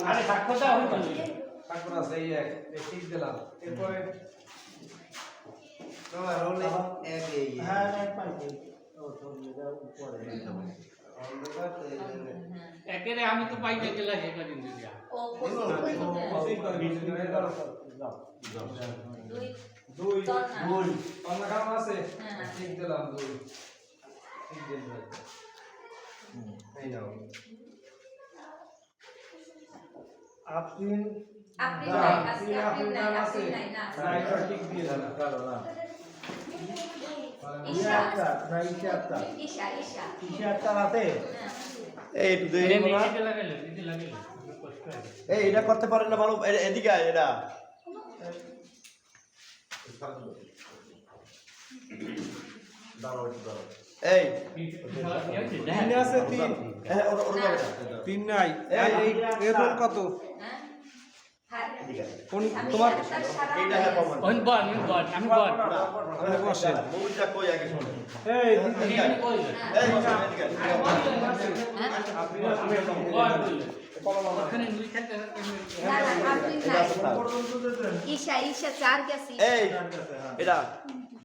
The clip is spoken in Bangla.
আরে সাক্ষরটা হই তো তারপর আছে এই এক ঠিক দিলাম এরপরে বাবা রোলে এক এই হ্যাঁ এক পাইছে ও তো এটা উপরে অন্ধকার একেরে আমি তো পাইতে গেলা একটা দিন দিয়া দুই পান্না কাম আছে ঠিক দিলাম দুই ঠিক দিলাম এই নাও আফরিন আফরিন আছে না এটা ঠিক দিয়ে দিলাম ঈশা আছে এই একটু দেই দিতে লাগাইলো কষ্ট হয় এই এটা করতে পারেন না ভালো এদিকে আয় এটা এই তিন আছে তিন হ্যাঁ ওর তিন নাই এই এরকম কত কোন তোমার এইটা হ্যাঁ পাবো অন বল আমি বল বসে মুভিটা কই আগে শুনুন এই আমি কই এই বসে এদিকে ওখানে দুই খেতে ঈশা চার গেছি এই এটা